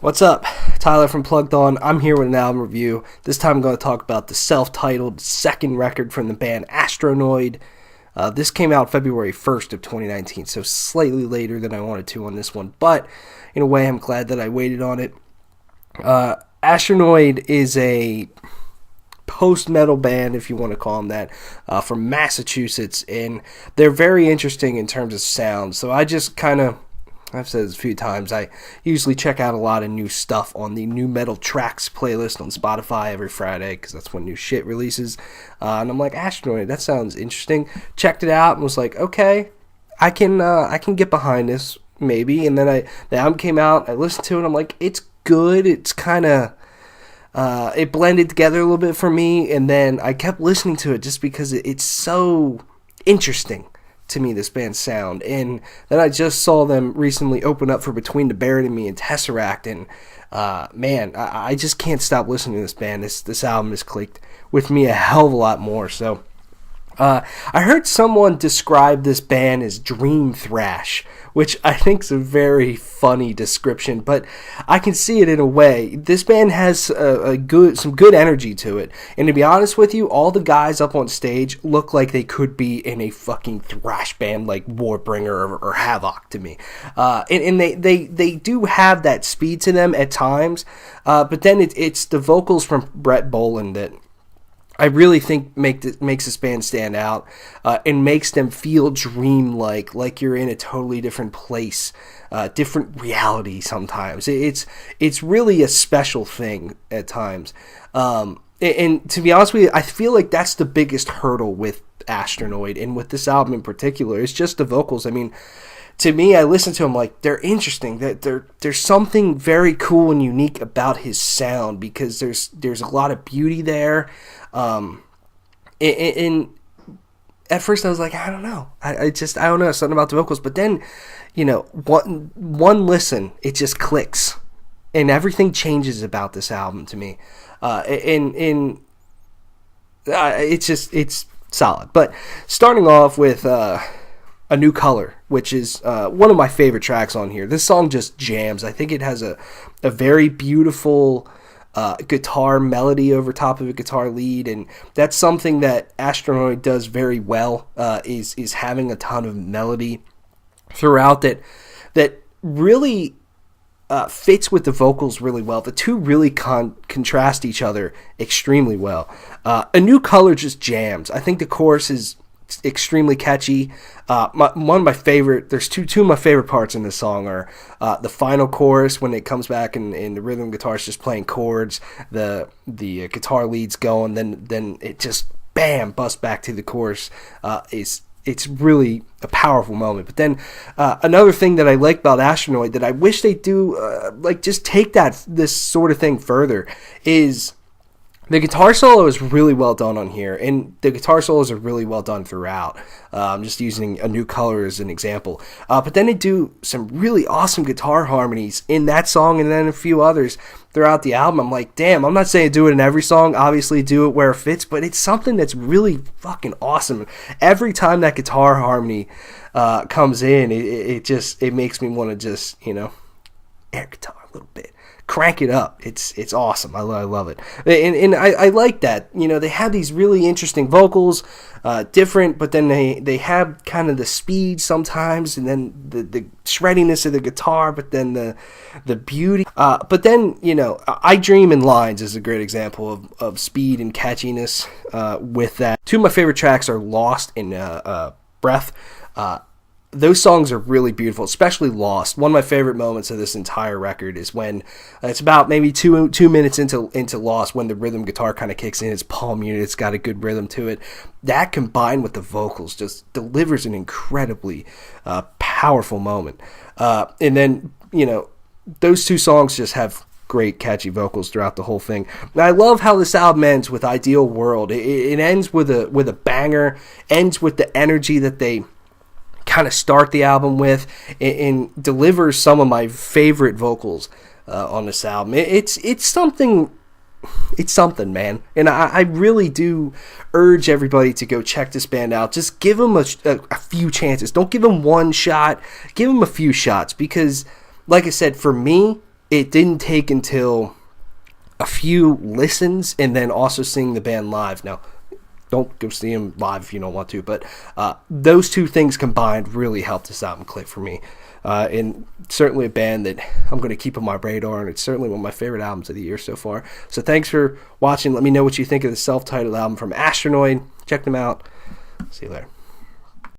What's up? Tyler from Plugged On. I'm here with an album review. This time I'm going to talk about the self-titled second record from the band Astronoid. This came out February 1st of 2019, so slightly later than I wanted to on this one. But in a way, I'm glad that I waited on it. Astronoid is a post-metal band, if you want to call them that, from Massachusetts. And they're very interesting in terms of sound. So I just I've said this a few times, I usually check out a lot of new stuff on the New Metal Tracks playlist on Spotify every Friday, because that's when new shit releases. And I'm like, Astronoid, that sounds interesting. Checked it out and was like, okay, I can get behind this, maybe. And then the album came out, I listened to it, and I'm like, it's good. It's kind of, it blended together a little bit for me, and then I kept listening to it just because it's so interesting to me, this band's sound. And then I just saw them recently open up for Between the Buried and Me and Tesseract, and man, I just can't stop listening to this band. This album has clicked with me a hell of a lot more. So I heard someone describe this band as dream thrash, which I think is a very funny description, but I can see it in a way. This band has some good energy to it, and to be honest with you, all the guys up on stage look like they could be in a fucking thrash band like Warbringer or Havoc to me. And they do have that speed to them at times, but then it's the vocals from Brett Boland that I really think makes this band stand out, and makes them feel dream-like, like you're in a totally different place, different reality sometimes. It's really a special thing at times. And to be honest with you, I feel like that's the biggest hurdle with Astronoid, and with this album in particular, is just the vocals. I mean, to me, I listen to them like they're interesting. There's something very cool and unique about his sound, because there's a lot of beauty there. And at first I was like, I don't know. I don't know, something about the vocals. But then, one listen, it just clicks, and everything changes about this album to me. It's solid. But starting off with A New Color, which is one of my favorite tracks on here. This song just jams. I think it has a very beautiful guitar melody over top of a guitar lead, and that's something that Astronoid does very well, is having a ton of melody throughout that really fits with the vocals really well. The two really contrast each other extremely well. A New Color just jams. I think the chorus is extremely catchy. One of my favorite, there's two of my favorite parts in this song are the final chorus, when it comes back and the rhythm guitar is just playing chords, the guitar lead's going, then it just bam busts back to the chorus. It's really a powerful moment. But then another thing that I like about Astronoid that I wish they do just take this sort of thing further is the guitar solo is really well done on here, and the guitar solos are really well done throughout. I'm just using A New Color as an example. But then they do some really awesome guitar harmonies in that song, and then a few others throughout the album. I'm like, damn, I'm not saying do it in every song. Obviously, do it where it fits, but it's something that's really fucking awesome. Every time that guitar harmony comes in, it makes me want to just, air guitar a little bit. Crank it up. It's awesome. I love it. And I like that. They have these really interesting vocals, different, but then they have kind of the speed sometimes, and then the shreddiness of the guitar, but then the beauty. But then, I Dream in Lines is a great example of speed and catchiness with that. Two of my favorite tracks are Lost and Breath. Those songs are really beautiful, especially Lost. One of my favorite moments of this entire record is when it's about maybe two minutes into Lost, when the rhythm guitar kind of kicks in. It's palm muted, it's got a good rhythm to it. That combined with the vocals just delivers an incredibly powerful moment. And then, those two songs just have great catchy vocals throughout the whole thing. And I love how this album ends with Ideal World. It ends with a banger, ends with the energy that they kind of start the album with, and delivers some of my favorite vocals on this album. It's something, man. And I really do urge everybody to go check this band out. Just give them a few chances. Don't give them one shot. Give them a few shots, because, like I said, for me, it didn't take until a few listens and then also seeing the band live. Now, don't go see them live if you don't want to, but those two things combined really helped this album click for me. And certainly a band that I'm going to keep on my radar, and it's certainly one of my favorite albums of the year so far. So thanks for watching. Let me know what you think of the self-titled album from Astronoid. Check them out. See you later.